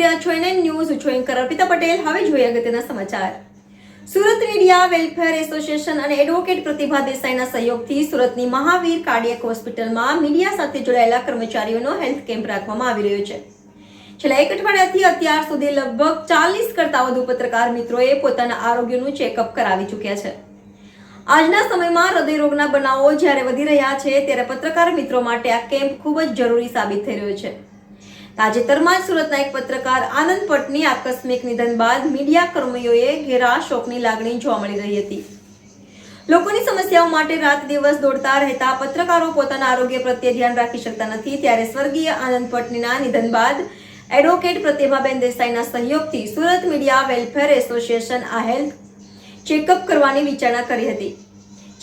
રહ્યા છો NN news. હું છું એન્કર અર્પિતા પટેલ. હવે જોઈએ અગત્યના સમાચાર. સુરત મીડિયા વેલફેર એસોસિએશન અને એડવોકેટ પ્રતિભા દેસાઈના સહયોગથી સુરતની મહાવીર કાર્ડિયક હોસ્પિટલમાં મીડિયા સાથે જોડાયેલા કર્મચારીઓનો હેલ્થ કેમ્પ રાખવામાં આવી રહ્યો છે. છેલ્લા એક અઠવાડિયાથી અત્યાર સુધી લગભગ 40 કરતા વધુ પત્રકાર મિત્રોએ પોતાના આરોગ્યનું ચેકઅપ કરાવી ચૂક્યા છે. આજના સમયમાં હૃદયરોગના બનાવો જ્યારે વધી રહ્યા છે ત્યારે પત્રકાર મિત્રો માટે આ કેમ્પ ખૂબ જ જરૂરી સાબિત થઈ રહ્યો છે. તાજેતરમાં જ સુરતના એક પત્રકાર આનંદ પટની આકસ્મિક નિધન બાદ મીડિયા કર્મીઓએ ઘેરા શોકની લાગણી જોવા મળી રહી હતી. લોકોની સમસ્યાઓ માટે રાત દિવસ દોડતા રહેતા પત્રકારો પોતાના આરોગ્ય પ્રત્યે ધ્યાન રાખી શકતા નથી ત્યારે સ્વર્ગીય આનંદ પટનીના નિધન બાદ એડવોકેટ પ્રતિભાબેન દેસાઈના સહયોગથી સુરત મીડિયા વેલફેર એસોસિએશન આ હેલ્થ ચેકઅપ કરવાની વિચારણા કરી હતી,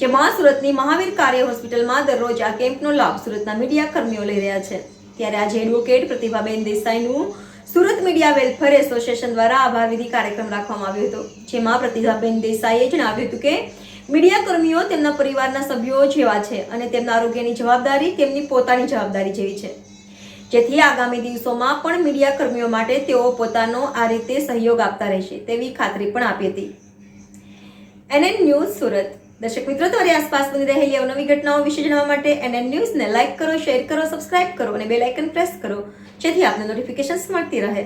જેમાં સુરતની મહાવીર કાર્ય હોસ્પિટલમાં દરરોજ આ કેમ્પનો લાભ સુરતના મીડિયા કર્મીઓ લઈ રહ્યા છે. ત્યારે આજે એડવોકેટ પ્રતિભાબેન દેસાઈનું સુરત મીડિયા વેલફેર એસોસિએશન દ્વારા આભાર વિધિ કાર્યક્રમ રાખવામાં આવ્યો હતો, જેમાં પ્રતિભાબેન દેસાઈએ જણાવ્યું હતું કે મીડિયા કર્મીઓ તેમના પરિવારના સભ્યો જેવા છે અને તેમના આરોગ્યની જવાબદારી તેમની પોતાની જવાબદારી જેવી છે, જેથી આગામી દિવસોમાં પણ મીડિયા કર્મીઓ માટે તેઓ પોતાનો આ રીતે સહયોગ આપતા રહેશે તેવી ખાતરી પણ આપી હતી. NN news Surat. દર્શક મિત્રો, તમારી આસપાસ બની રહેલી અવનવી ઘટનાઓ વિશે જાણવા માટે એનએન ન્યૂઝને લાઇક કરો, શેર કરો, સબસ્ક્રાઇબ કરો અને બેલ આઇકન પ્રેસ કરો, જેથી આપને નોટિફિકેશન્સ મળતી રહે.